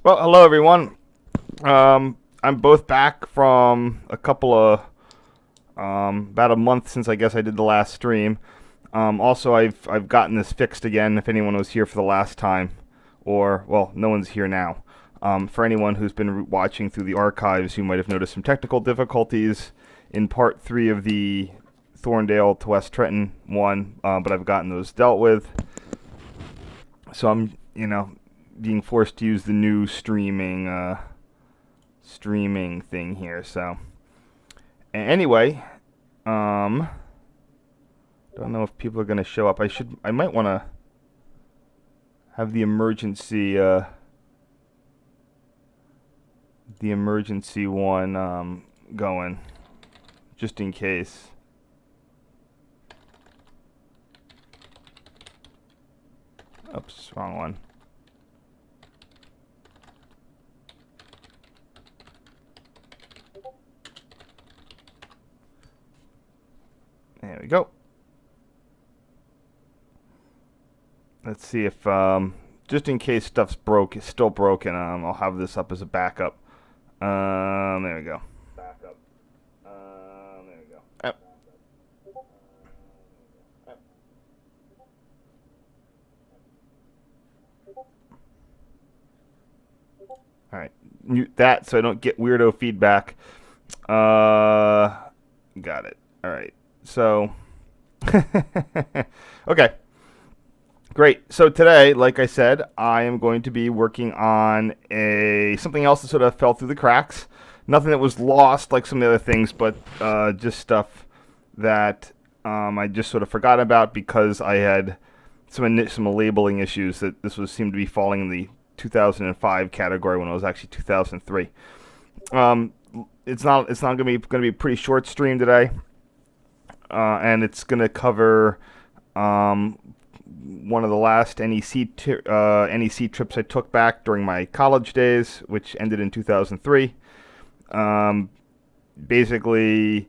Well, hello everyone. I'm both back from a couple of about a month since I guess I did the last stream. Also, I've gotten this fixed again. If anyone was here for the last time, or well, no one's here now. For anyone who's been watching through the archives, you might have noticed some technical difficulties in part 3 of the Thorndale to West Trenton one, but I've gotten those dealt with. So I'm, being forced to use the new streaming thing here. So anyway, don't know if people are gonna show up. I might want to have the emergency one going just in case. Oops, wrong one. There we go. Let's see if, just in case stuff's still broken, I'll have this up as a backup. There we go. Backup. There we go. Yep. All right, mute that so I don't get weirdo feedback. Got it. All right. So, okay, great. So today, like I said, I am going to be working on something else that sort of fell through the cracks. Nothing that was lost like some of the other things, but just stuff that I just sort of forgot about because I had some labeling issues that seemed to be falling in the 2005 category when it was actually 2003. It's not going to be a pretty short stream today. And it's going to cover one of the last NEC trips I took back during my college days, which ended in 2003. Basically,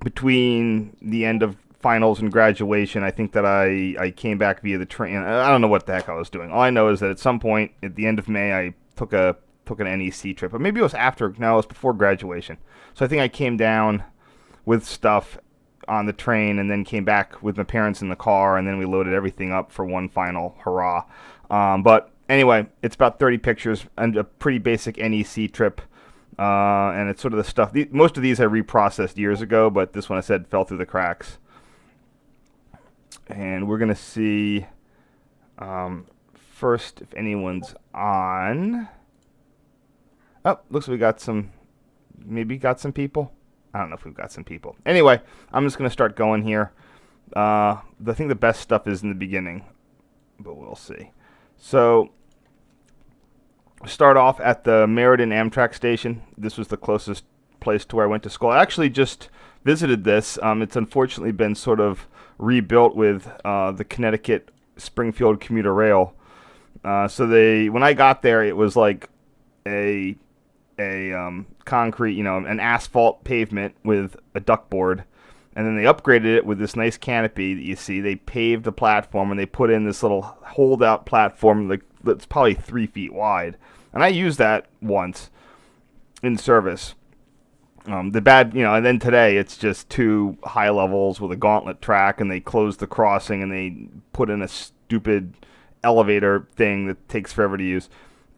between the end of finals and graduation, I think that I came back via the train. I don't know what the heck I was doing. All I know is that at some point at the end of May, I took an NEC trip. But maybe it was after. No, it was before graduation. So I think I came down with stuff on the train and then came back with my parents in the car, and then we loaded everything up for one final hurrah. But anyway, it's about 30 pictures and a pretty basic NEC trip, and it's sort of the stuff. Most of these I reprocessed years ago, but this one I said fell through the cracks. And we're going to see first if anyone's on. Oh, looks like we got some people. I don't know if we've got some people. Anyway, I'm just going to start going here. I think the best stuff is in the beginning, but we'll see. So, start off at the Meriden Amtrak station. This was the closest place to where I went to school. I actually just visited this. It's unfortunately been sort of rebuilt with the Connecticut Springfield commuter rail. So when I got there, it was like a concrete, an asphalt pavement with a duckboard, and then they upgraded it with this nice canopy that you see. They paved the platform and they put in this little holdout platform that's probably 3 feet wide, and I used that once in service. And then today it's just 2 high levels with a gauntlet track, and they closed the crossing and they put in a stupid elevator thing that takes forever to use.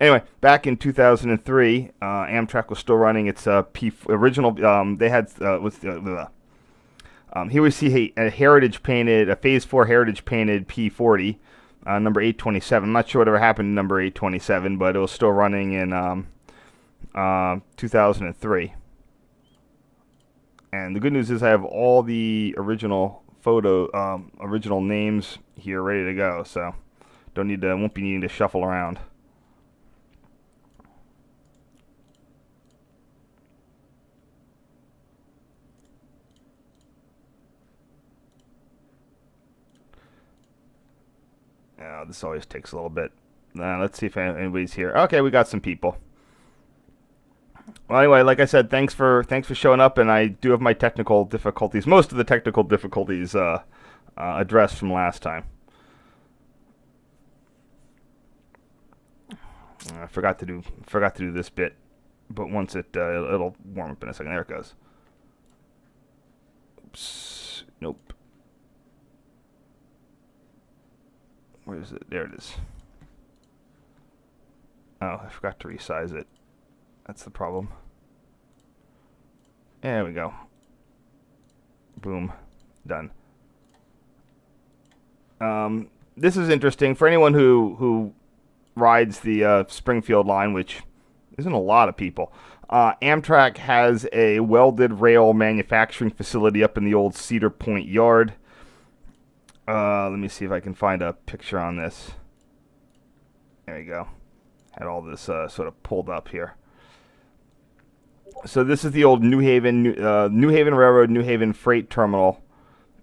Anyway, back in 2003, Amtrak was still running its original. They had here we see a Phase 4 heritage painted P40, number 827. I'm not sure whatever happened to number 827, but it was still running in 2003. And the good news is I have all the original names here ready to go, so won't be needing to shuffle around. This always takes a little bit. Let's see if anybody's here. Okay, we got some people. Well, anyway, like I said, thanks for showing up, and I do have my technical difficulties. Most of the technical difficulties addressed from last time. I forgot to do this bit, but once it'll warm up in a second. There it goes. Oops. Nope. Where is it? There it is. Oh, I forgot to resize it. That's the problem. There we go. Boom. Done. This is interesting for anyone who rides the Springfield line, which isn't a lot of people. Amtrak has a welded rail manufacturing facility up in the old Cedar Point yard. Let me see if I can find a picture on this. There you go. Had all this sort of pulled up here. So this is the old New Haven Railroad, New Haven Freight Terminal.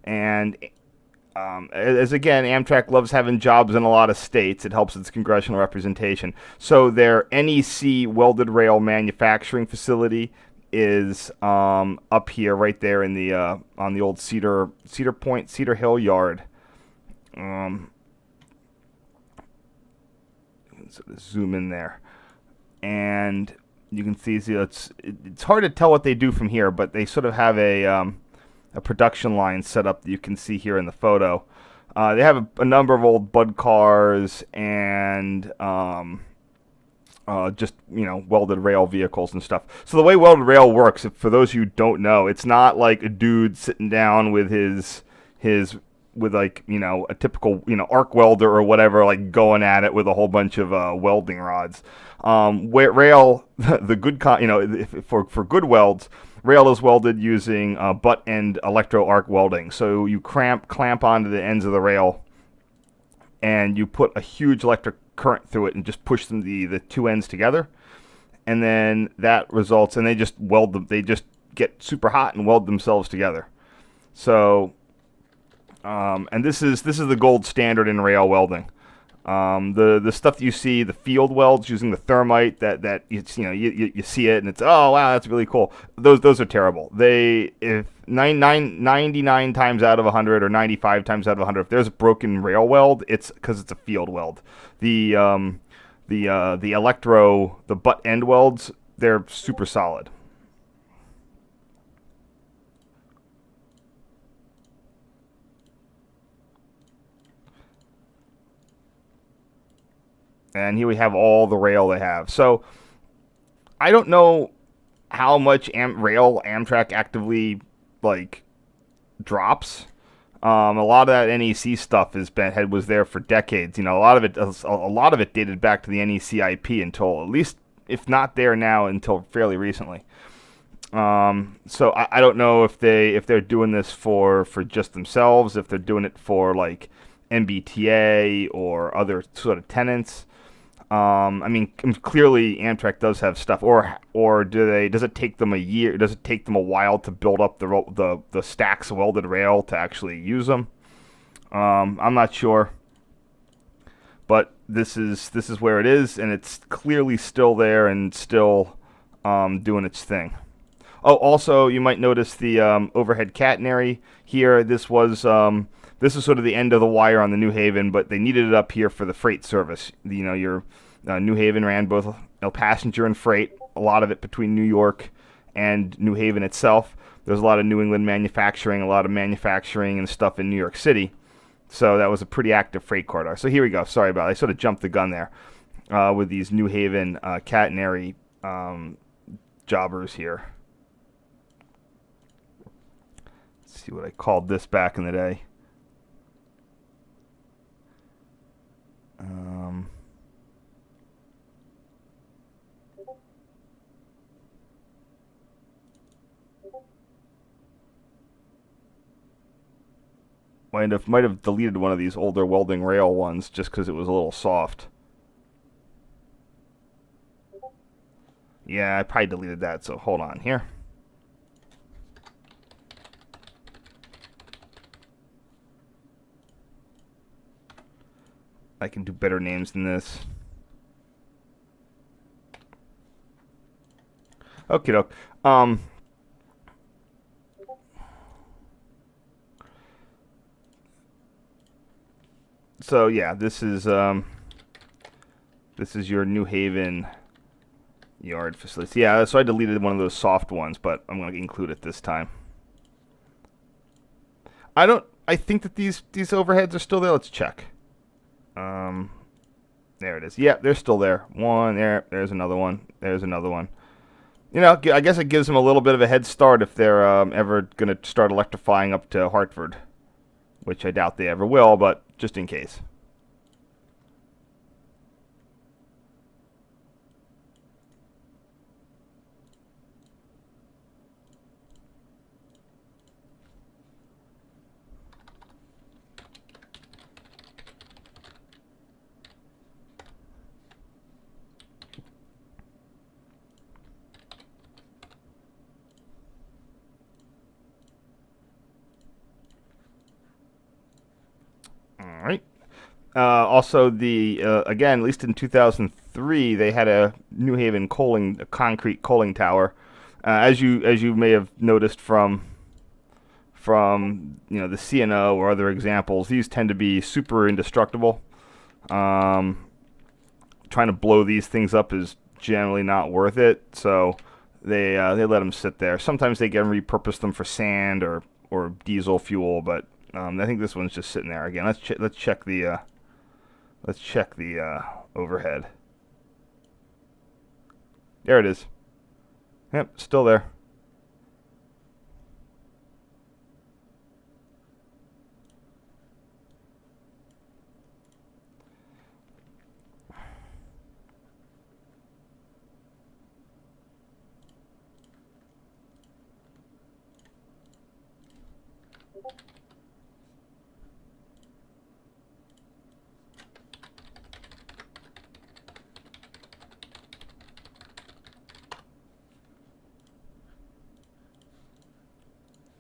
And as again, Amtrak loves having jobs in a lot of states. It helps its congressional representation. So their NEC welded rail manufacturing facility is up here, right there in the on the old Cedar Hill yard. So zoom in there, and you can see it's hard to tell what they do from here, but they sort of have a production line set up that you can see here in the photo. They have a number of old Bud cars and just welded rail vehicles and stuff. So the way welded rail works, for those of you who don't know, it's not like a dude sitting down with his with like a typical arc welder or whatever, like going at it with a whole bunch of welding rods. Where rail, the good for good welds, rail is welded using butt end electro arc welding. So you clamp onto the ends of the rail, and you put a huge electric current through it and just push the two ends together, and then that results, and they just weld them. They just get super hot and weld themselves together. So. And this is the gold standard in rail welding. The stuff that you see, the field welds using the thermite, that you see it and it's, oh wow, that's really cool. Those are terrible. If 99 times out of 100 or 95 times out of 100, if there's a broken rail weld, it's because it's a field weld. The butt end welds, they're super solid. And here we have all the rail they have. So I don't know how much rail Amtrak actively drops. A lot of that NEC stuff was there for decades. A lot of it dated back to the NEC IP until, at least if not there now, until fairly recently. So I don't know if they're doing this for just themselves, if they're doing it for like MBTA or other sort of tenants. Clearly Amtrak does have stuff, or does it take them a year? Does it take them a while to build up the stacks of welded rail to actually use them? I'm not sure, but this is where it is, and it's clearly still there and still doing its thing. Oh, also you might notice the overhead catenary here. This is sort of the end of the wire on the New Haven, but they needed it up here for the freight service. Your New Haven ran both passenger and freight, a lot of it between New York and New Haven itself. There's a lot of New England manufacturing, a lot of manufacturing and stuff in New York City. So that was a pretty active freight corridor. So here we go. Sorry about it. I sort of jumped the gun there with these New Haven catenary jobbers here. Let's see what I called this back in the day. Might have deleted one of these older welding rail ones just because it was a little soft. Yeah, I probably deleted that, so hold on here. I can do better names than this. Okie doke. So yeah, this is This is your New Haven yard facility. Yeah, so I deleted one of those soft ones, but I'm going to include it this time. I think that these overheads are still there. Let's check. There it is. Yeah, they're still there. One there. There's another one. There's another one. You know, I guess it gives them a little bit of a head start if they're ever going to start electrifying up to Hartford, which I doubt they ever will, but just in case. All right. Also, again, at least in 2003, they had a New Haven a concrete coaling tower. As you may have noticed from the CNO or other examples, these tend to be super indestructible. Trying to blow these things up is generally not worth it, so they let them sit there. Sometimes they can repurpose them for sand or diesel fuel, but I think this one's just sitting there. Again, let's check the overhead. There it is. Yep, still there.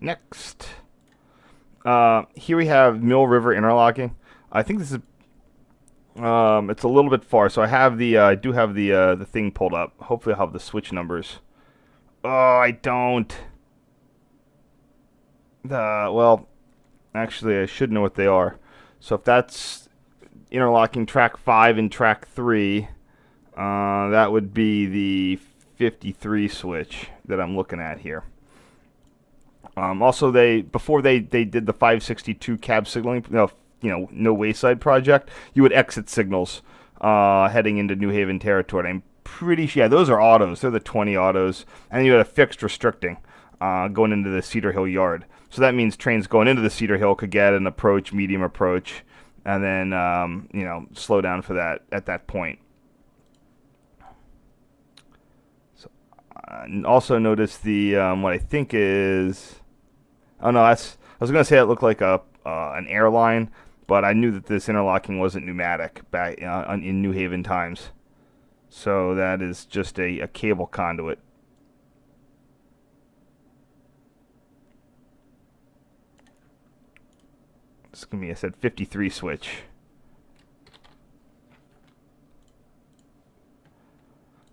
Next, here we have Mill River interlocking. I think this is it's a little bit far, so I do have the thing pulled up. Hopefully, I'll have the switch numbers. Oh, I don't. Well, actually, I should know what they are. So if that's interlocking track 5 and track 3, that would be the 53 switch that I'm looking at here. Also, before they did the 562 cab signaling, no wayside project, you would exit signals heading into New Haven territory. I'm pretty sure, yeah, those are autos. They're the 20 autos, and you had a fixed restricting going into the Cedar Hill yard. So that means trains going into the Cedar Hill could get an approach, medium approach, and then slow down for that at that point. Also notice the what I think is. Oh no, I was gonna say it looked like an airline, but I knew that this interlocking wasn't pneumatic back in New Haven times. So that is just a cable conduit. This is gonna be, I said, 53 switch.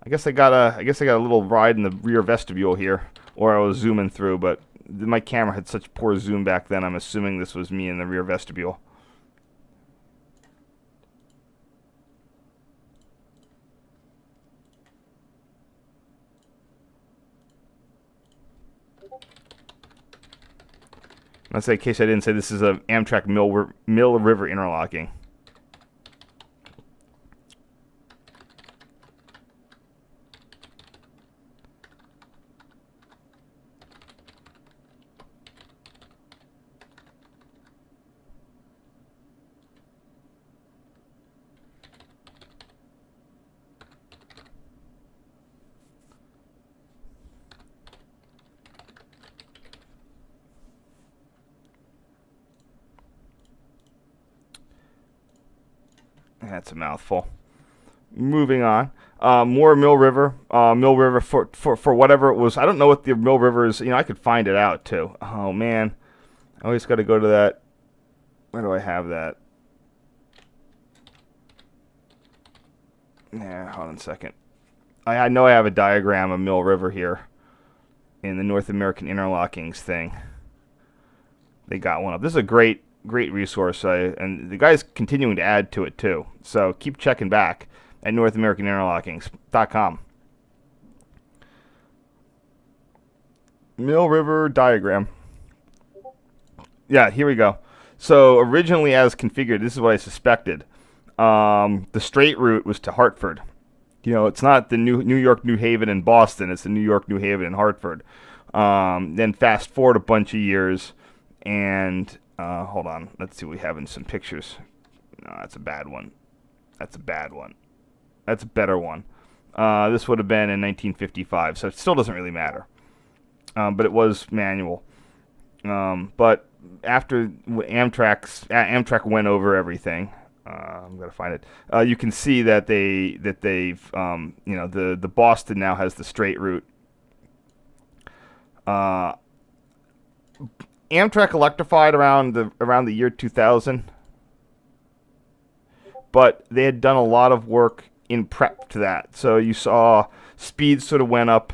I guess I got a little ride in the rear vestibule here, or I was zooming through, but my camera had such poor zoom back then, I'm assuming this was me in the rear vestibule. Let's say, in case I didn't say, this is a Amtrak Mill River interlocking. That's a mouthful. Moving on. More Mill River. Mill River for whatever it was. I don't know what the Mill River is. I could find it out too. Oh man, I always got to go to that. Where do I have that? Yeah, hold on a second. I know I have a diagram of Mill River here in the North American Interlockings thing. They got one up. This is a great resource, and the guy's continuing to add to it too. So keep checking back. at NorthAmericanInterlocking.com. Mill River diagram. Yeah, here we go. So originally as configured, this is what I suspected. The straight route was to Hartford. It's not the New York, New Haven, and Boston. It's the New York, New Haven, and Hartford. Then fast forward a bunch of years, and hold on. Let's see what we have in some pictures. No, that's a bad one. That's a bad one. That's a better one. This would have been in 1955, so it still doesn't really matter. But it was manual. But after Amtrak went over everything, I'm gonna find it. You can see that they've the Boston now has the straight route. Amtrak electrified around the year 2000, but they had done a lot of work in prep to that. So you saw speeds sort of went up.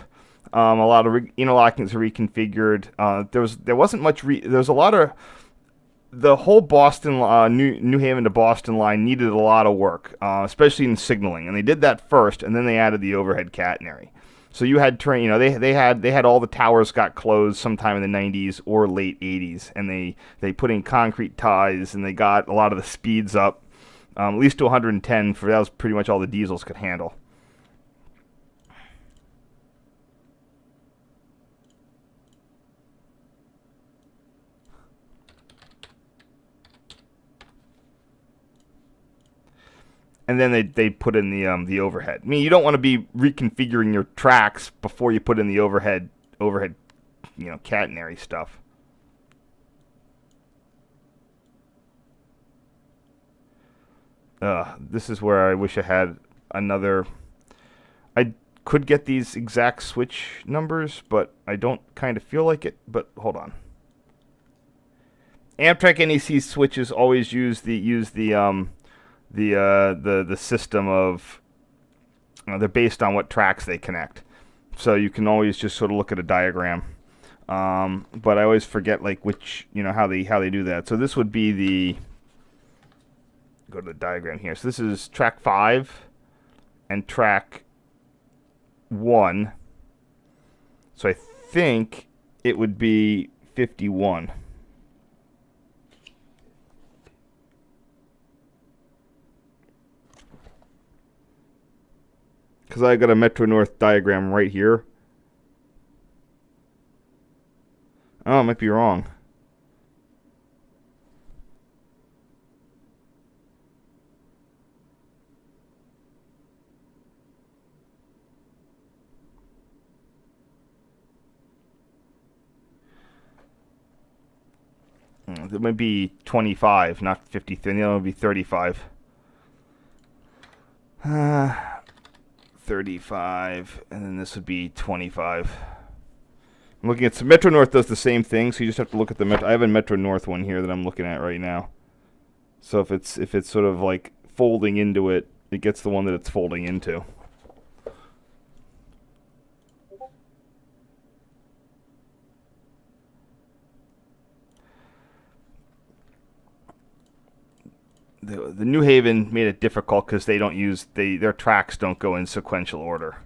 A lot of interlockings were reconfigured. There wasn't much. There was a lot of the whole Boston New Haven to Boston line needed a lot of work, especially in signaling, and they did that first, and then they added the overhead catenary. So you had train. They had all the towers got closed sometime in the 90s or late 80s, and they put in concrete ties, and they got a lot of the speeds up, at least to 110. That was pretty much all the diesels could handle. And then they put in the overhead. I mean, you don't want to be reconfiguring your tracks before you put in the overhead catenary stuff. This is where I wish I had another. I could get these exact switch numbers, but I don't kind of feel like it. But hold on. Amtrak NEC switches always use the system of they're based on what tracks they connect, so you can always just sort of look at a diagram. But I always forget which how they do that. So this would be go to the diagram here. So this is track 5 and track 1. So I think it would be 51. Because I got a Metro North diagram right here. Oh, I might be wrong. It might be 25, not 53. It would be 35. 35, and then this would be 25. I'm looking at Metro North does the same thing, so you just have to look at the Metro. I have a Metro North one here that I'm looking at right now. So if it's sort of like folding into it, it gets the one that it's folding into. The New Haven made it difficult because they don't use their tracks don't go in sequential order.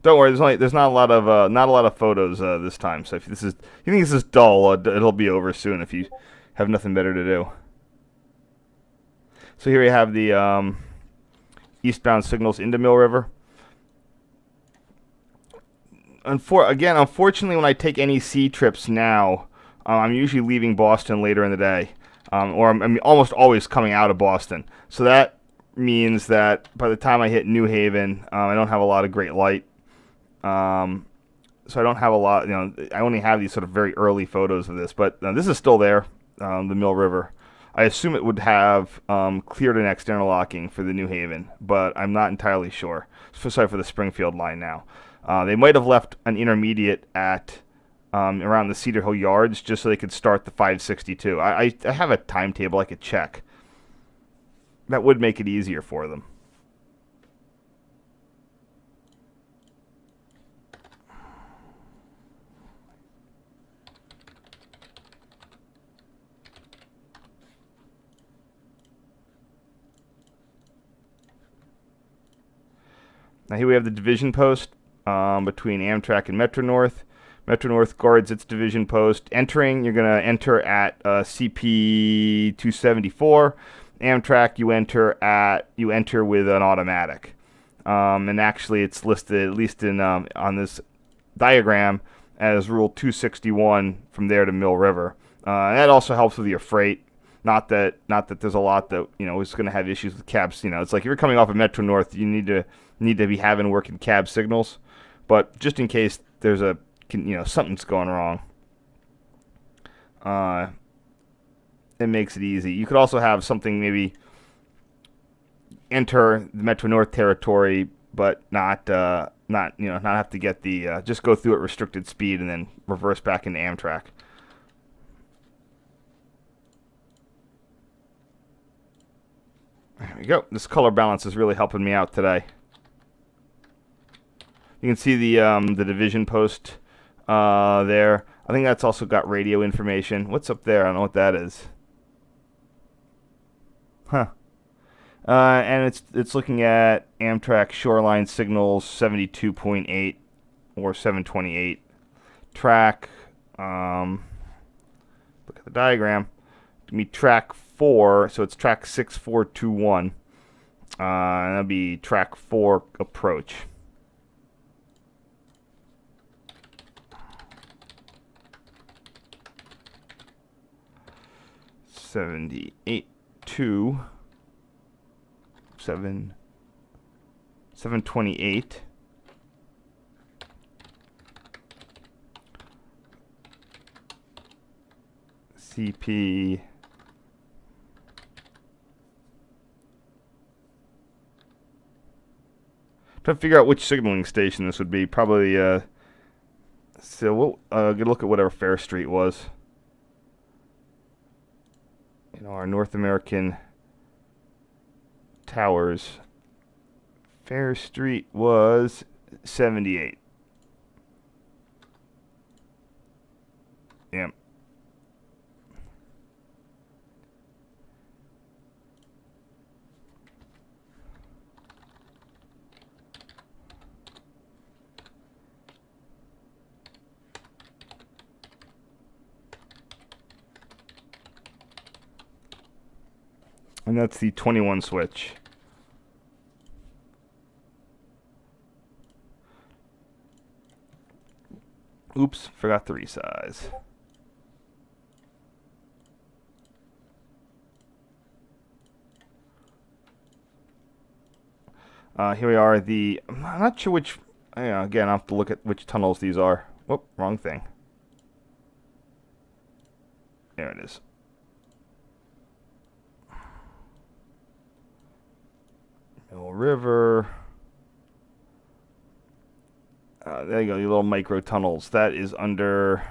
Don't worry, there's not a lot of photos this time. So if you think this is dull, it'll be over soon if you have nothing better to do. So here we have the eastbound signals into Mill River. Unfortunately, when I take NEC trips now, I'm usually leaving Boston later in the day, or I'm almost always coming out of Boston. So that means that by the time I hit New Haven, I don't have a lot of great light. So I don't have a lot. I only have these sort of very early photos of this, but this is still there, the Mill River. I assume it would have cleared an external locking for the New Haven, but I'm not entirely sure. Sorry for the Springfield line now. They might have left an intermediate at around the Cedar Hill yards just so they could start the 562. I have a timetable I could check. That would make it easier for them. Now here we have the division post between Amtrak and Metro North. Metro North guards its division post. Entering, you're going to enter at CP 274. Amtrak, you enter with an automatic. And actually, it's listed, at least in on this diagram, as Rule 261 from there to Mill River. And that also helps with your freight. Not that there's a lot that is going to have issues with cabs. It's like if you're coming off of Metro North, you need to be having working cab signals. But just in case there's something's going wrong, it makes it easy. You could also have something maybe enter the Metro North territory, but not have to get the just go through at restricted speed and then reverse back into Amtrak. There we go. This color balance is really helping me out today. You can see the division post there. I think that's also got radio information. What's up there? I don't know what that is. Huh. And it's looking at Amtrak shoreline signals 72.8 or 728. Track. Look at the diagram. Give me track 4, so it's track 6421. And that'll be track 4 approach. $78.2 728. CP trying to figure out which signaling station this would be. Probably so we'll get a look at whatever Fair Street was. Our North American towers. Fair Street was 78. Yep. And that's the 21 switch. Oops, forgot the resize. Here we are. I'm not sure which. Again, I'll have to look at which tunnels these are. Whoop, wrong thing. There it is. Mill River. There you go, your little micro tunnels. That is under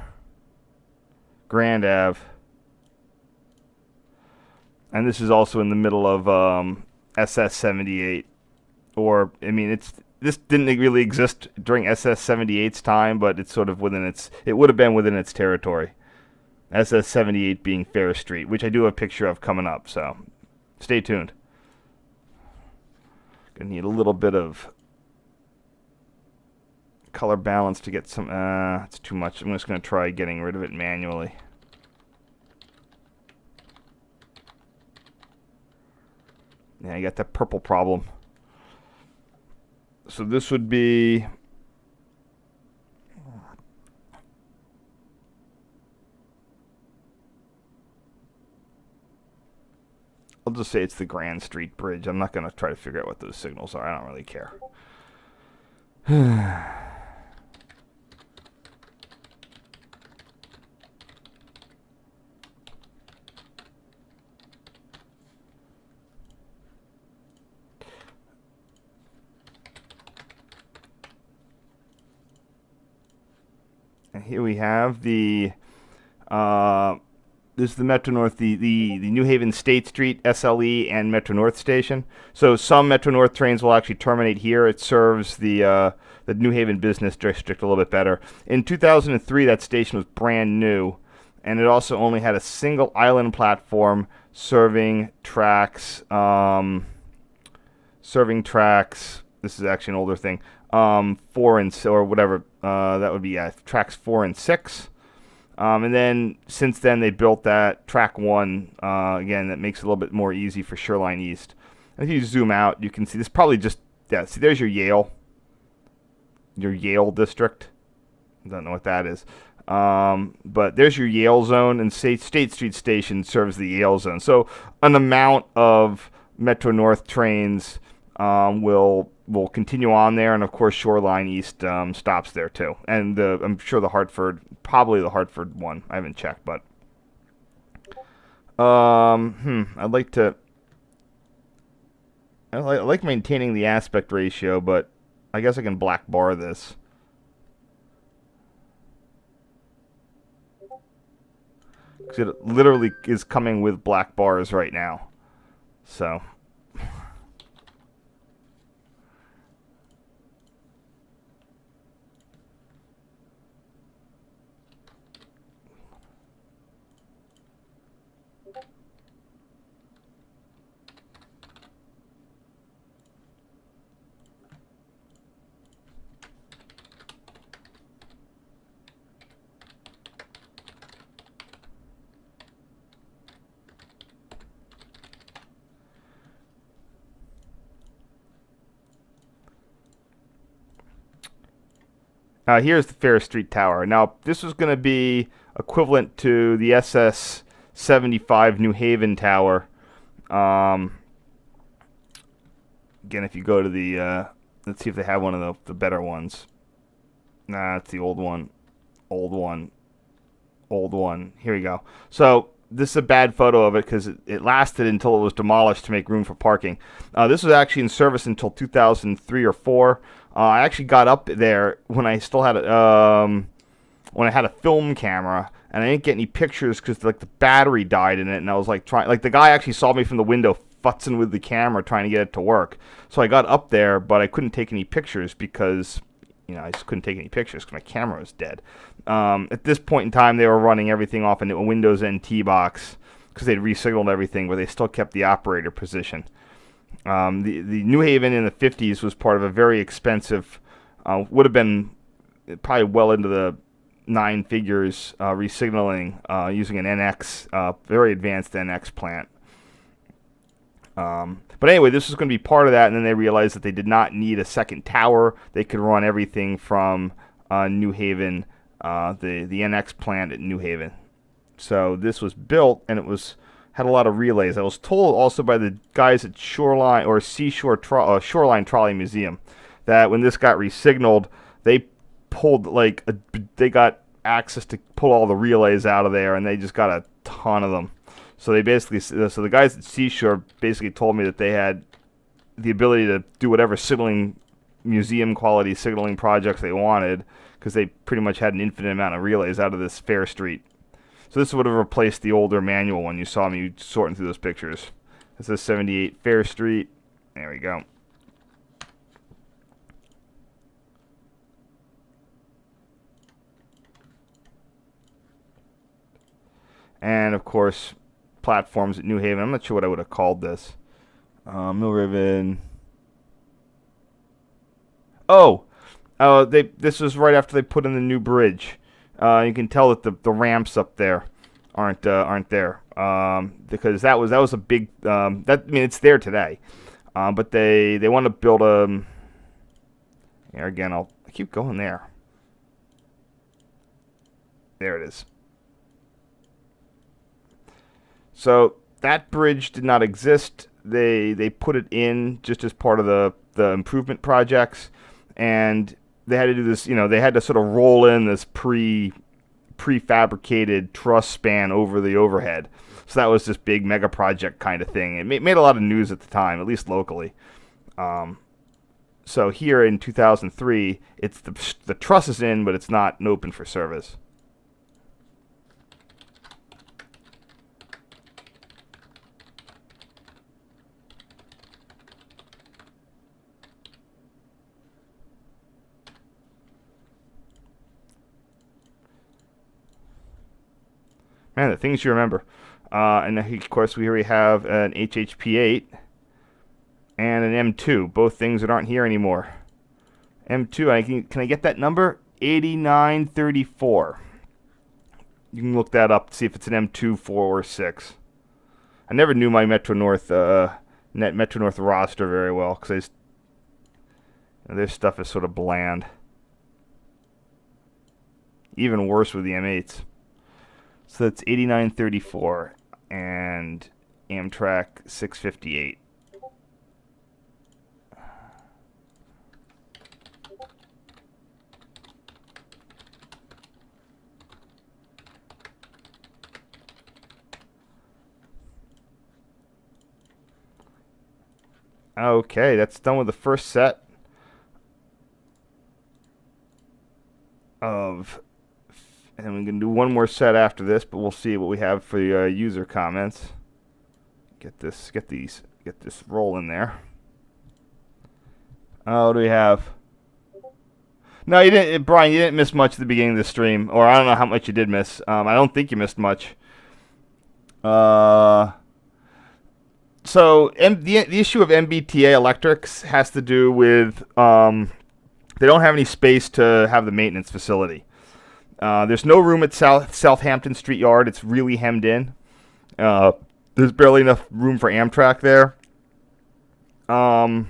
Grand Ave. And this is also in the middle of SS 78. Or, I mean, this didn't really exist during SS 78's time, but it's sort of it would have been within its territory. SS 78 being Fair Street, which I do have a picture of coming up, so stay tuned. Gonna need a little bit of color balance to get some. It's too much. I'm just gonna try getting rid of it manually. Yeah, I got that purple problem. So this would be. I'll just say it's the Grand Street Bridge. I'm not going to try to figure out what those signals are. I don't really care. And here we have the this is the Metro North, the New Haven State Street, SLE, and Metro North station. So some Metro North trains will actually terminate here. It serves the New Haven Business District a little bit better. In 2003, that station was brand new, and it also only had a single island platform serving tracks This is actually an older thing. 4 and or whatever. That would be tracks 4 and 6. And then since then they built that track 1 again. That makes it a little bit more easy for Shoreline East. And if you zoom out, you can see this probably just see there's your Yale district. I don't know what that is. But there's your Yale zone, and State Street Station serves the Yale zone. So an amount of Metro North trains will continue on there, and of course Shoreline East stops there too. And I'm sure probably the Hartford one. I haven't checked, but I'd like to. I like maintaining the aspect ratio, but I guess I can black bar this. Because it literally is coming with black bars right now. So. Here's the Fair Street Tower. Now, this was going to be equivalent to the SS 75 New Haven Tower. Again, if you go to the, let's see if they have one of the better ones. Nah, it's the old one. Old one. Old one. Here we go. So, this is a bad photo of it because it lasted until it was demolished to make room for parking. This was actually in service until 2003 or 4. I actually got up there when I still had when I had a film camera, and I didn't get any pictures because like the battery died in it, and I was like the guy actually saw me from the window futzing with the camera trying to get it to work. So I got up there, but I couldn't take any pictures because I just couldn't take any pictures because my camera was dead. At this point in time, they were running everything off a Windows NT box because they'd re-signaled everything, but they still kept the operator position. The New Haven in the 50s was part of a very expensive, would have been probably well into the 9 figures re-signaling using an NX, very advanced NX plant. But anyway, this was going to be part of that, and then they realized that they did not need a second tower. They could run everything from New Haven, the NX plant at New Haven. So this was built, and it had a lot of relays. I was told also by the guys at Shoreline or Shoreline Trolley Museum that when this got re-signaled, they pulled they got access to pull all the relays out of there, and they just got a ton of them. So they basically, so the guys at Seashore basically told me that they had the ability to do whatever museum quality signaling projects they wanted because they pretty much had an infinite amount of relays out of this Fair Street. So this would have replaced the older manual one you saw me sorting through those pictures. This is 78 Fair Street. There we go. And of course, platforms at New Haven. I'm not sure what I would have called this. Meriden. This was right after they put in the new bridge. You can tell that the ramps up there aren't there because that was a big. It's there today, but they want to build a. Here again, I keep going there. There it is. So that bridge did not exist. They put it in just as part of the improvement projects, and they had to do this. They had to sort of roll in this prefabricated truss span over the overhead. So that was this big mega project kind of thing. It made a lot of news at the time, at least locally. So here in 2003, it's the truss is in, but it's not open for service. Man, the things you remember. And of course, we already have an HHP8. and an M2. Both things that aren't here anymore. M2, can I get that number? 8934. You can look that up to see if it's an M2, 4, or 6. I never knew my Metro North roster very well because their stuff is sort of bland. Even worse with the M8s. So that's 8934 and Amtrak 658. Okay, that's done with the first set of, and we're going to do one more set after this, but we'll see what we have for user comments. Get this roll in there. Oh, what do we have? No, you didn't, Brian. You didn't miss much at the beginning of the stream, or I don't know how much you did miss. I don't think you missed much. So the issue of MBTA electrics has to do with they don't have any space to have the maintenance facility. There's no room at Southampton Street Yard. It's really hemmed in. There's barely enough room for Amtrak there. Other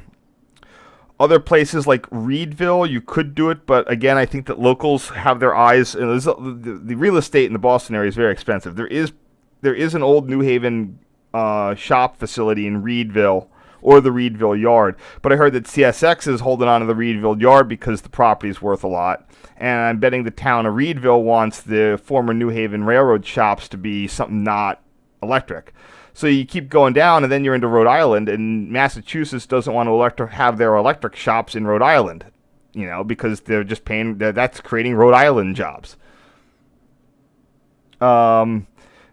places like Reedville, you could do it, but again, I think that locals have their eyes. And the real estate in the Boston area is very expensive. There is an old New Haven shop facility in Reedville or the Reedville Yard, but I heard that CSX is holding on to the Reedville Yard because the property is worth a lot, and I'm betting the town of Reedville wants the former New Haven Railroad shops to be something not electric. So you keep going down, and then you're into Rhode Island, and Massachusetts doesn't want to have their electric shops in Rhode Island, because they're just paying. That's creating Rhode Island jobs.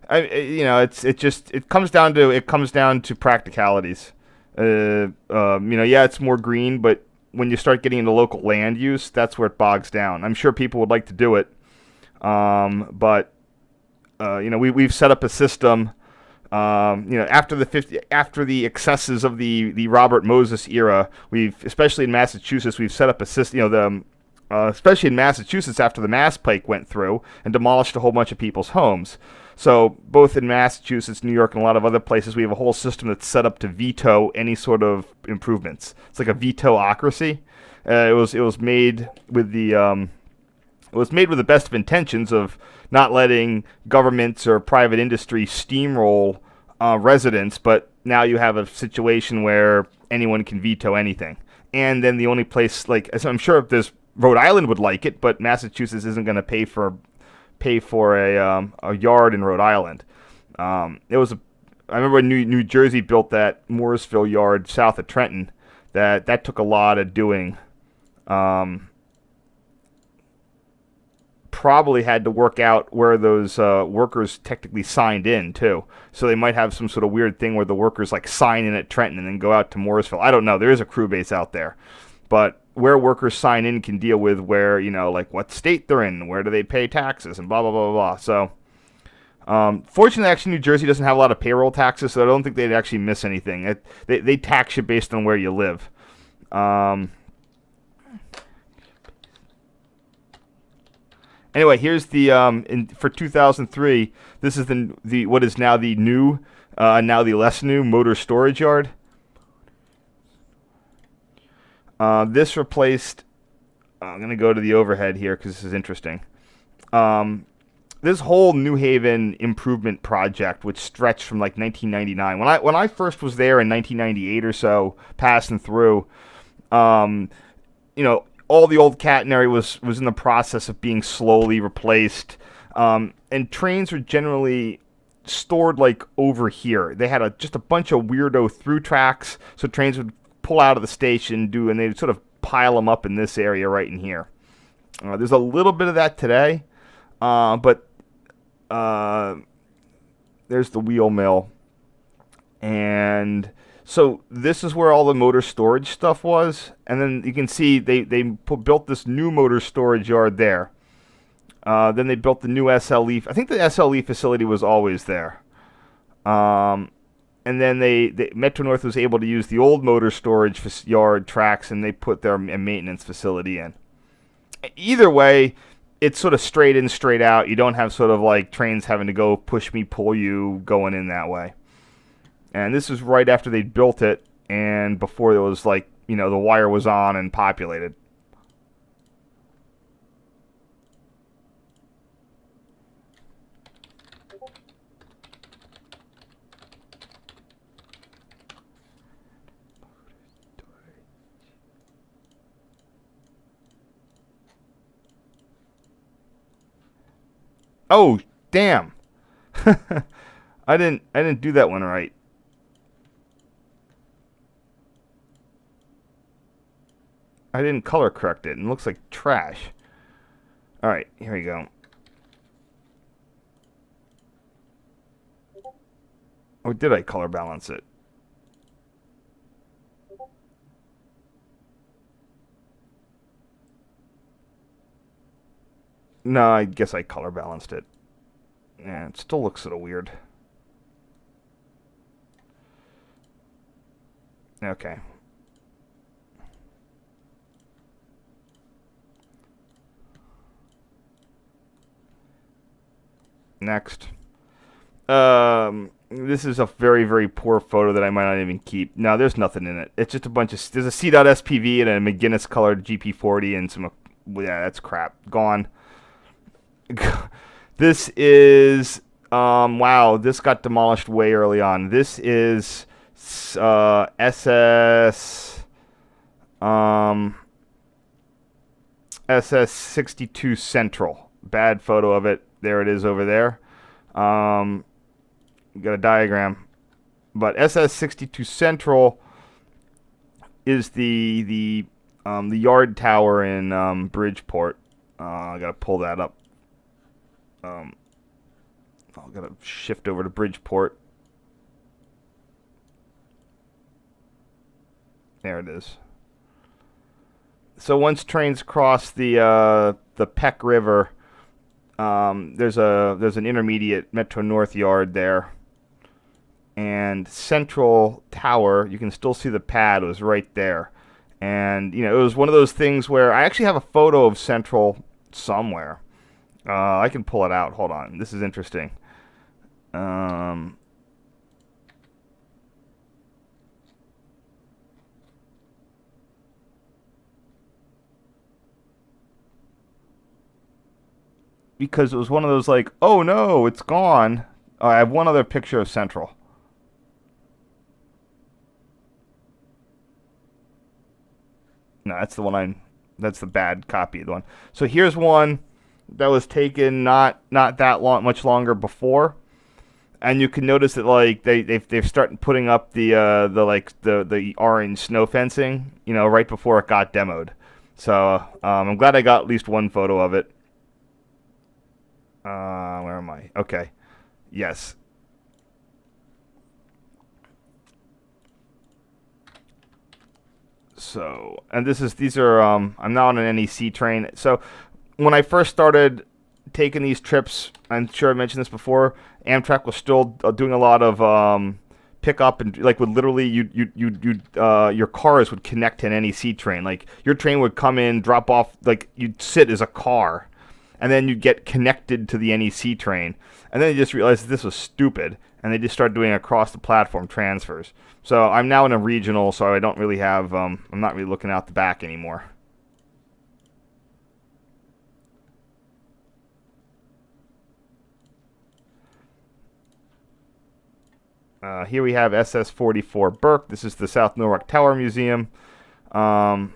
It comes down to practicalities. It's more green, but when you start getting into local land use, that's where it bogs down. I'm sure people would like to do it, but we've set up a system. After the excesses of the Robert Moses era, especially in Massachusetts, we've set up a system. Especially in Massachusetts, after the Mass Pike went through and demolished a whole bunch of people's homes. So both in Massachusetts, New York, and a lot of other places, we have a whole system that's set up to veto any sort of improvements. It's like a veto-ocracy. It was made with the best of intentions of not letting governments or private industry steamroll residents, but now you have a situation where anyone can veto anything. And then the only place, I'm sure if there's Rhode Island would like it, but Massachusetts isn't going to pay for a yard in Rhode Island. I remember when New Jersey built that Morrisville yard south of Trenton. That took a lot of doing. Probably had to work out where those workers technically signed in too. So they might have some sort of weird thing where the workers sign in at Trenton and then go out to Morrisville. I don't know. There is a crew base out there, but where workers sign in can deal with where, what state they're in, where do they pay taxes, and blah, blah, blah, blah. So, fortunately, actually, New Jersey doesn't have a lot of payroll taxes, so I don't think they'd actually miss anything. They tax you based on where you live. Anyway, here's the, for 2003, this is the what is now the new, now the less new motor storage yard. This replaced, I'm going to go to the overhead here because this is interesting. This whole New Haven improvement project, which stretched from 1999. When I first was there in 1998 or so, passing through, all the old catenary was in the process of being slowly replaced. And trains were generally stored over here. They had just a bunch of weirdo through tracks, so trains would pull out of the station, and they'd sort of pile them up in this area right in here. There's a little bit of that today, but there's the wheel mill. And so this is where all the motor storage stuff was. And then you can see they built this new motor storage yard there. Then they built the new SLE. I think the SLE facility was always there. and then Metro North was able to use the old motor storage yard tracks, and they put their maintenance facility in. Either way, it's sort of straight in, straight out. You don't have sort of like trains having to go push me, pull you, going in that way. And this was right after they built it, and before there was like, the wire was on and populated. Oh, damn. I didn't do that one right. I didn't color correct it, and it looks like trash. All right, here we go. Or did I color balance it? No, I guess I color balanced it. Yeah, it still looks sort of weird. Okay. Next. This is a very, very poor photo that I might not even keep. No, there's nothing in it. It's just a bunch of... There's a C.SPV and a McGinnis colored GP40 and some... Yeah, that's crap. Gone. This is... wow, this got demolished way early on. This is... SS62 Central. Bad photo of it. There it is over there. Got a diagram. But SS62 Central is the yard tower in Bridgeport. I gotta pull that up. I gotta shift over to Bridgeport. There it is. So once trains cross the Peck River, there's an intermediate Metro North yard there, and Central Tower. You can still see the pad was right there, and it was one of those things where I actually have a photo of Central somewhere. I can pull it out. Hold on, this is interesting. Because it was one of those like, oh no, it's gone. I have one other picture of Central. No, that's the one that's the bad copy of the one. So here's one that was taken not that much longer before, and you can notice that like they've started putting up the orange snow fencing, right before it got demoed. So I'm glad I got at least one photo of it. Where am I? Okay. Yes. So, and these are, I'm now on an NEC train. So, when I first started taking these trips, I'm sure I mentioned this before, Amtrak was still doing a lot of pick up, and like would literally your cars would connect to an NEC train. Like your train would come in, drop off, like you'd sit as a car, and then you'd get connected to the NEC train. And then they just realized that this was stupid, and they just started doing across the platform transfers. So I'm now in a regional, so I don't really have, I'm not really looking out the back anymore. Here we have SS44 Burke. This is the South Norwalk Tower Museum. If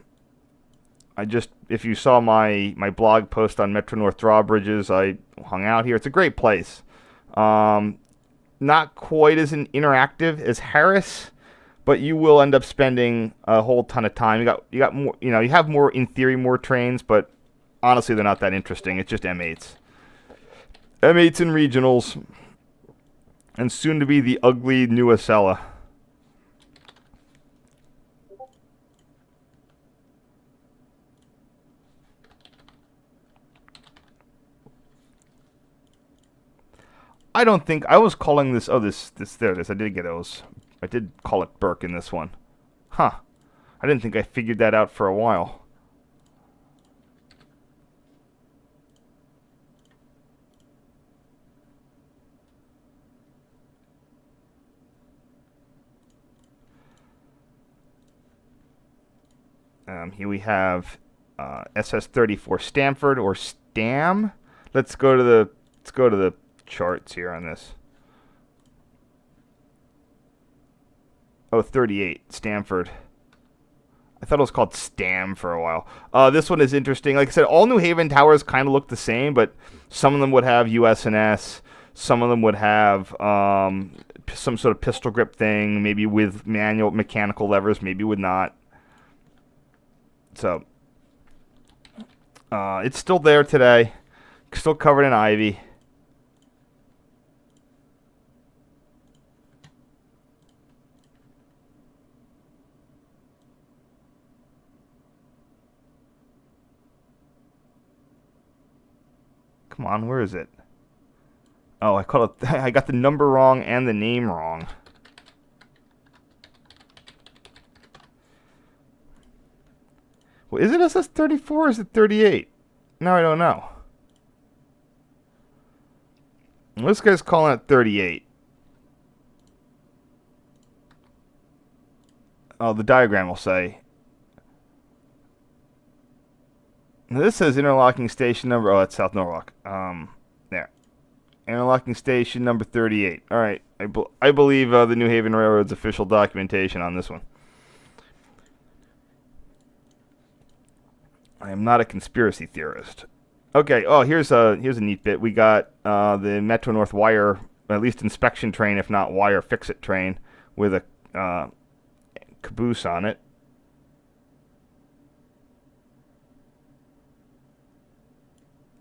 you saw my blog post on Metro North drawbridges, I hung out here. It's a great place. Not quite as interactive as Harris, but you will end up spending a whole ton of time. You got more, you have more, in theory, more trains, but honestly they're not that interesting. It's just M8s. M8s and regionals, and soon to be the ugly new Acela. I don't think I was calling this. Oh, there it is. I did get those did call it Burke in this one. Huh. I didn't think I figured that out for a while. Here we have SS34 Stamford or Stam. Let's go to the charts here on this. Oh, 38 Stamford. I thought it was called Stam for a while. This one is interesting. Like I said, all New Haven towers kind of look the same, but some of them would have USNS. Some of them would have some sort of pistol grip thing, maybe with mechanical levers, maybe with not. So, it's still there today. Still covered in ivy. Come on, where is it? Oh, I got the number wrong and the name wrong. Well, is it SS34 or is it 38? No, I don't know. Well, this guy's calling it 38. Oh, the diagram will say. Now this says interlocking station number. Oh, that's South Norwalk. There. Interlocking station number 38. All right. I believe the New Haven Railroad's official documentation on this one. I am not a conspiracy theorist. Okay. Oh, here's a neat bit. We got the Metro North wire, at least inspection train, if not wire fix-it train, with a caboose on it.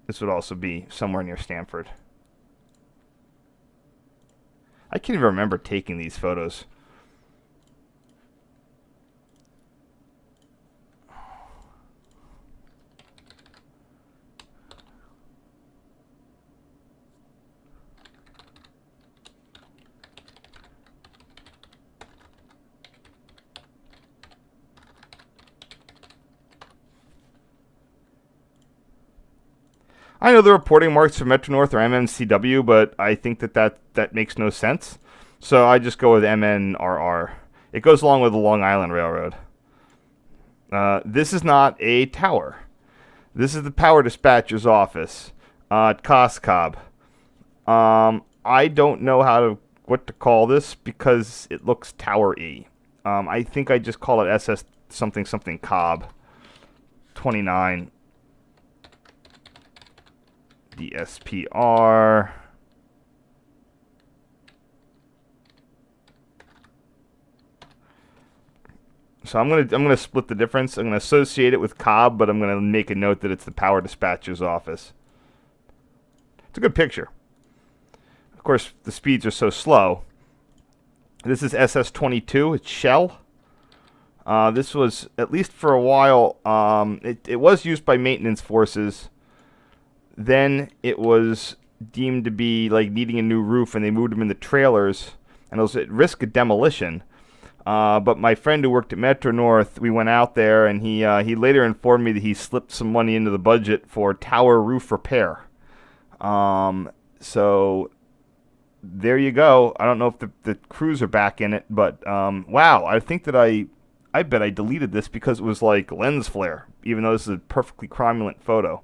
This would also be somewhere near Stamford. I can't even remember taking these photos. I know the reporting marks for Metro North are MMCW, but I think that makes no sense. So I just go with MNRR. It goes along with the Long Island Railroad. This is not a tower. This is the power dispatcher's office at Coscob. I don't know what to call this because it looks tower-y. I think I just call it SS something something Cobb 29. The SPR. So I'm gonna split the difference. I'm gonna associate it with Cobb, but I'm gonna make a note that it's the power dispatcher's office. It's a good picture. Of course, the speeds are so slow. This is SS22. It's Shell. This was, at least for a while, it was used by maintenance forces. Then it was deemed to be like needing a new roof, and they moved them into trailers, and it was at risk of demolition. But my friend who worked at Metro North, we went out there, and he later informed me that he slipped some money into the budget for tower roof repair. So there you go. I don't know if the crews are back in it, but wow, I think that I bet I deleted this because it was like lens flare, even though this is a perfectly cromulent photo.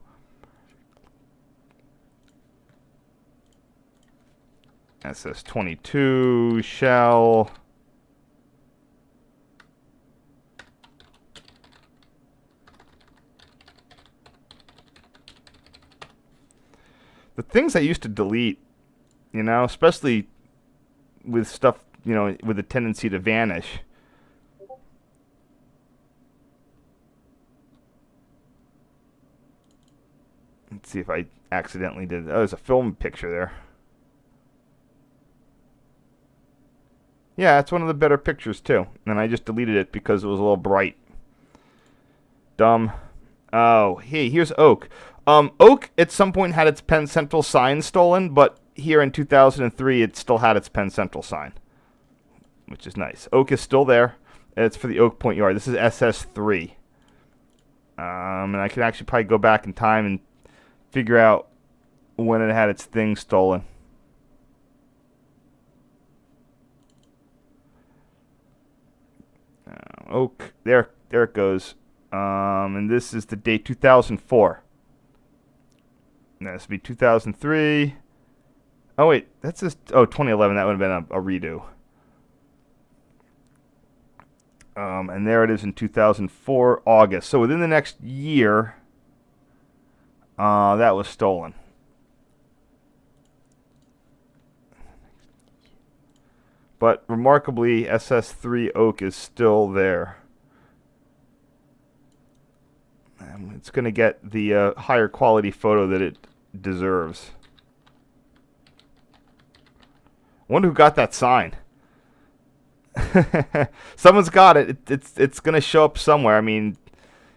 SS22, Shell. The things I used to delete, especially with stuff, with a tendency to vanish. Let's see if I accidentally did. Oh, there's a film picture there. Yeah, it's one of the better pictures, too. And I just deleted it because it was a little bright. Dumb. Oh, hey, here's Oak. Oak, at some point, had its Penn Central sign stolen, but here in 2003, it still had its Penn Central sign. which is nice. Oak is still there. It's for the Oak Point Yard. This is SS3. And I can actually probably go back in time and figure out when it had its thing stolen. Oak, there it goes. And this is the date 2004. And this would be 2003. Oh wait, that's just 2011. That would have been a redo. And there it is in 2004 August. So within the next year, that was stolen. But remarkably, SS3 Oak is still there. And it's going to get the higher quality photo that it deserves. I wonder who got that sign. Someone's got it. It's going to show up somewhere. I mean,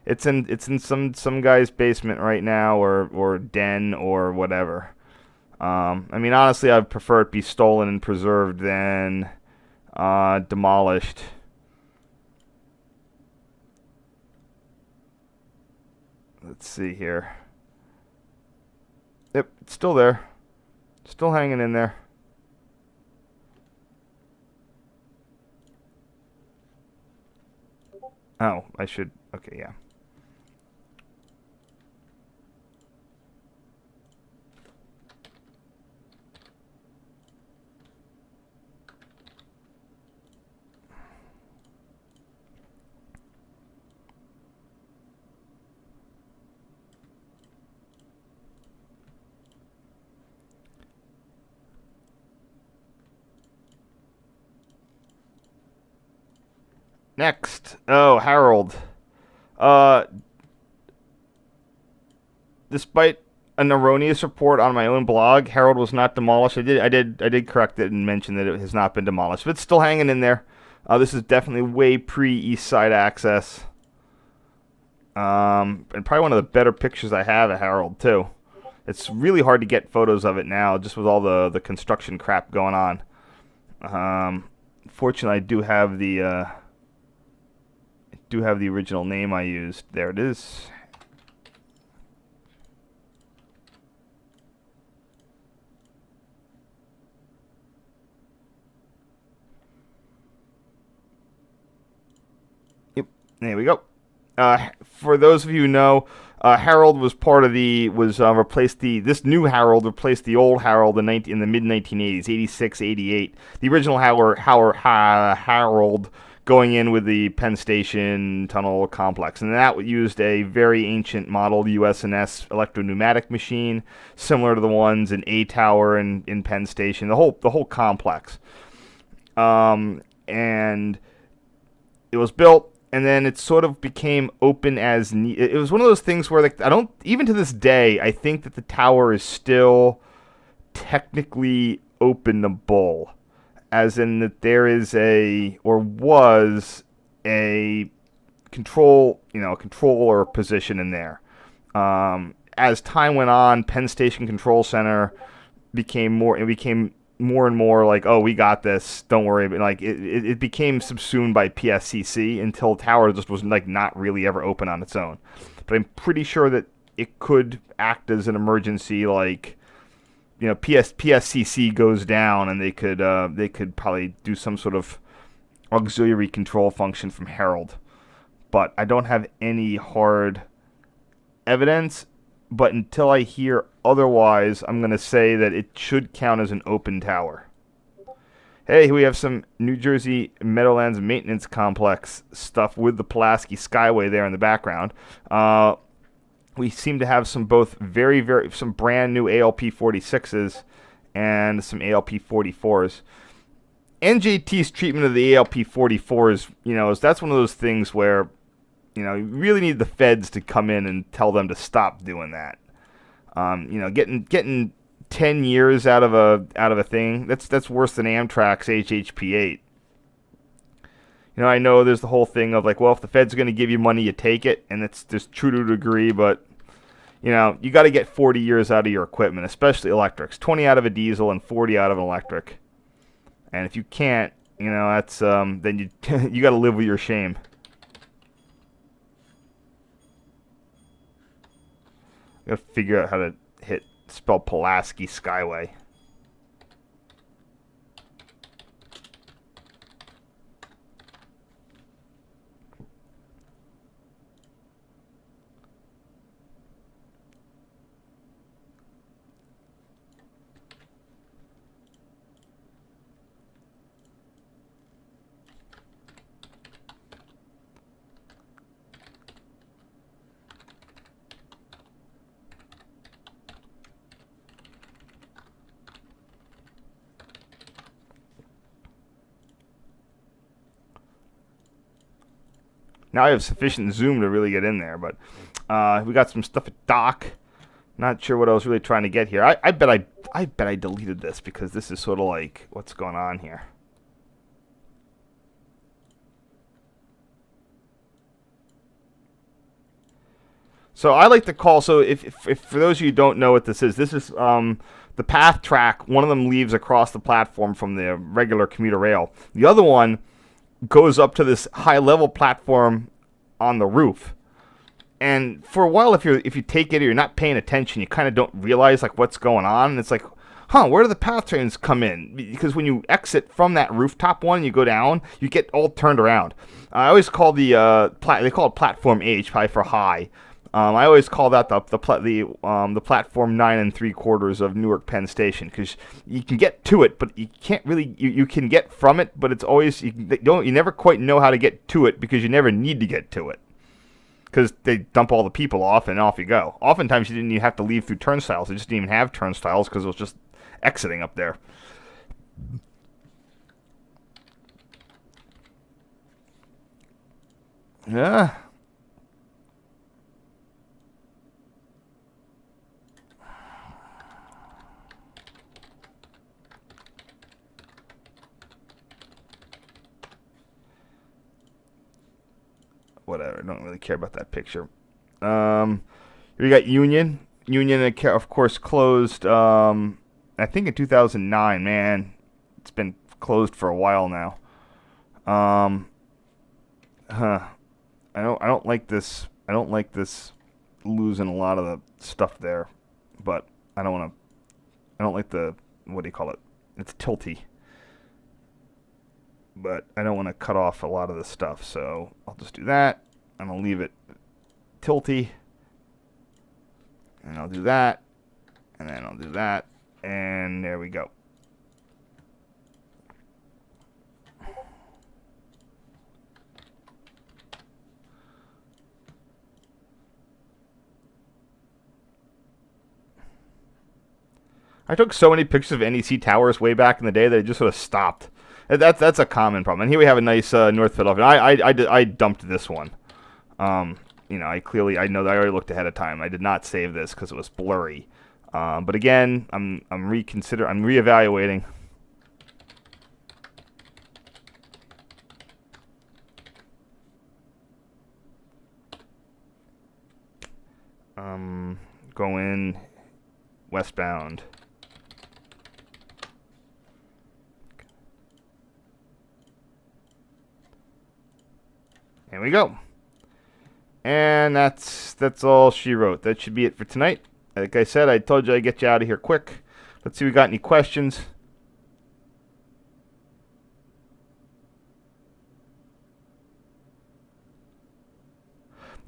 it's in some guy's basement right now, or den or whatever. I mean, honestly, I'd prefer it be stolen and preserved than demolished. Let's see here. Yep, it's still there. Still hanging in there. Oh, I should. Okay, yeah. Next, Harold. Despite an erroneous report on my own blog, Harold was not demolished. I did correct it and mention that it has not been demolished, but it's still hanging in there. This is definitely way pre-East Side access. And probably one of the better pictures I have of Harold too. It's really hard to get photos of it now, just with all the construction crap going on. Fortunately, I do have the original name I used. There it is. Yep, there we go. For those of you who know, Harold was part of this new Harold replaced the old Harold in the mid 1980s, 86, 88. The original Harold going in with the Penn Station tunnel complex, and that used a very ancient model US&S electro-pneumatic machine, similar to the ones in A Tower and in Penn Station. The whole complex, and it was built, and then it sort of became open as it was one of those things where even to this day I think that the tower is still technically openable. As in that there is was a controller position in there. As time went on, Penn Station Control Center became more and more like, oh, we got this, don't worry. But like it became subsumed by PSCC until Tower just was like not really ever open on its own. But I'm pretty sure that it could act as an emergency, like, PSCC goes down, and they could probably do some sort of auxiliary control function from Harold. But I don't have any hard evidence. But until I hear otherwise, I'm going to say that it should count as an open tower. Hey, we have some New Jersey Meadowlands Maintenance Complex stuff with the Pulaski Skyway there in the background. We seem to have some some brand new ALP 46s and some ALP 44s. NJT's treatment of the ALP 44s, that's one of those things where, you really need the feds to come in and tell them to stop doing that. Getting 10 years out of a thing, that's worse than Amtrak's HHP8. I know there's the whole thing of like, well, if the Fed's going to give you money, you take it, and it's just true to a degree, but you got to get 40 years out of your equipment, especially electrics. 20 out of a diesel and 40 out of an electric. And if you can't, You know, that's then you you got to live with your shame. Got to figure out how to spell Pulaski Skyway. Now I have sufficient zoom to really get in there, but we got some stuff at dock. Not sure what I was really trying to get here. I bet I deleted this because this is sort of like what's going on here. So I like to call. So if for those of you who don't know what this is the path track. One of them leaves across the platform from the regular commuter rail. The other one goes up to this high level platform on the roof. And for a while, if you take it or you're not paying attention, you kind of don't realize like what's going on. And it's like, where do the path trains come in? Because when you exit from that rooftop one, you go down, you get all turned around. I always call they call it platform H, probably for high. I always call that the platform 9 3/4 of Newark Penn Station because you can get to it, but you can't really. You can get from it, but it's always you never quite know how to get to it because you never need to get to it because they dump all the people off and off you go. Oftentimes you didn't even have to leave through turnstiles; they just didn't even have turnstiles because it was just exiting up there. Yeah. Whatever, I don't really care about that picture. We got Union. Union, of course, closed, I think in 2009, man. It's been closed for a while now. I don't like this. I don't like this losing a lot of the stuff there, but I don't like the, what do you call it? It's tilty. But I don't want to cut off a lot of the stuff, so I'll just do that. I'm going to leave it tilty. And I'll do that. And then I'll do that. And there we go. I took so many pictures of NEC towers way back in the day that I just sort of stopped. That's a common problem. And here we have a nice North Philadelphia. I dumped this one. I know that I already looked ahead of time. I did not save this because it was blurry. But again, I'm reevaluating. Going westbound. There we go. And that's all she wrote. That should be it for tonight. Like I said, I told you I'd get you out of here quick. Let's see if we got any questions.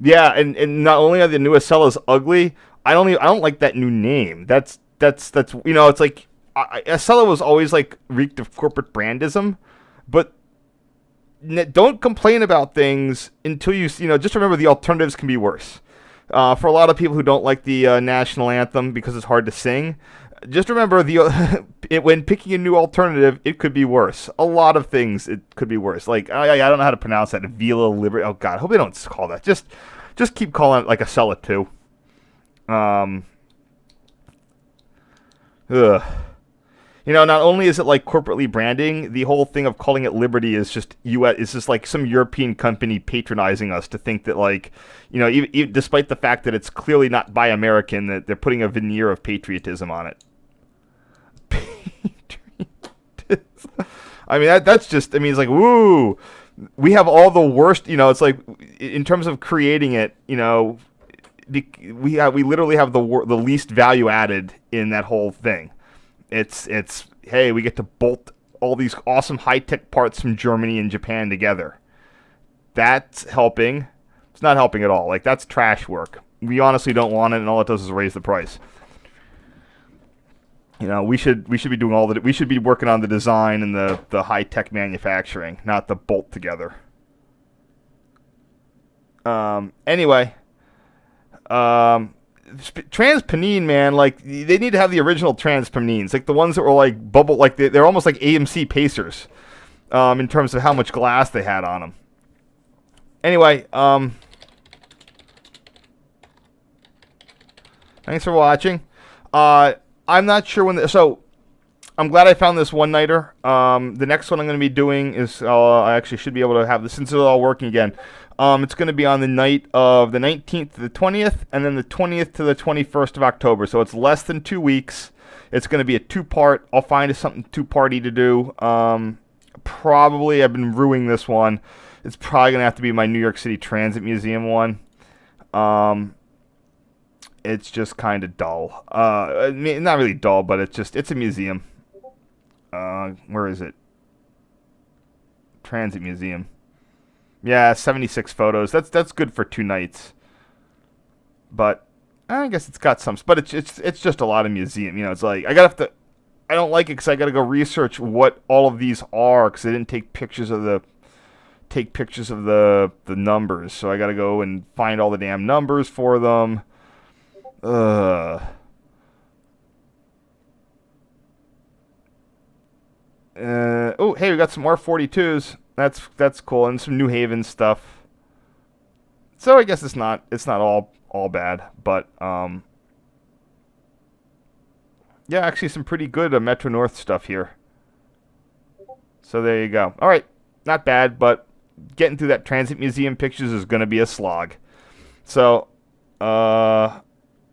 Yeah, and not only are the new Acellas ugly, I don't like that new name. That's it's like Acela was always like reeked of corporate brandism, but don't complain about things until just remember the alternatives can be worse. For a lot of people who don't like the national anthem because it's hard to sing, just remember when picking a new alternative, it could be worse. A lot of things, it could be worse. Like, I don't know how to pronounce that. Vila Liberty. Oh, God. I hope they don't call that. Just keep calling it like Acela 2. Not only is it like corporately branding, the whole thing of calling it Liberty is just like some European company patronizing us to think that even despite the fact that it's clearly not buy American, that they're putting a veneer of patriotism on it. I mean, that's just, I mean, it's like, woo, we have all the worst, you know, it's like, in terms of creating it, you know, we literally have the least value added in that whole thing. It's hey, we get to bolt all these awesome high-tech parts from Germany and Japan together. That's helping. It's not helping at all. Like, that's trash work. We honestly don't want it, and all it does is raise the price. You know, we should be doing all that. We should be working on the design and the high-tech manufacturing, not the bolt together. Anyway, transpanine, man, like, they need to have the original transpanines, like the ones that were like bubble, like they're almost like AMC Pacers, in terms of how much glass they had on them. Anyway, thanks for watching. I'm not sure when. So I'm glad I found this one-nighter. The next one I'm going to be doing is I actually should be able to have this since it's all working again. It's going to be on the night of the 19th to the 20th, and then the 20th to the 21st of October. So it's less than 2 weeks. It's going to be a two-part. I'll find something two-party to do. Probably, I've been ruining this one. It's probably going to have to be my New York City Transit Museum one. It's just kind of dull. I mean, not really dull, but it's a museum. Where is it? Transit Museum. Yeah, 76 photos. That's good for 2 nights. But I guess it's got some. But it's just a lot of museum. You know, it's like I don't like it because I gotta go research what all of these are because I didn't take pictures of the numbers. So I gotta go and find all the damn numbers for them. Oh, hey, we got some more 42s. That's cool, and some New Haven stuff. So I guess it's not all bad, but yeah, actually some pretty good Metro North stuff here. So there you go. All right, not bad, but getting through that Transit Museum pictures is going to be a slog. So I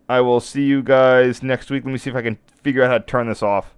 will see you guys next week. Let me see if I can figure out how to turn this off.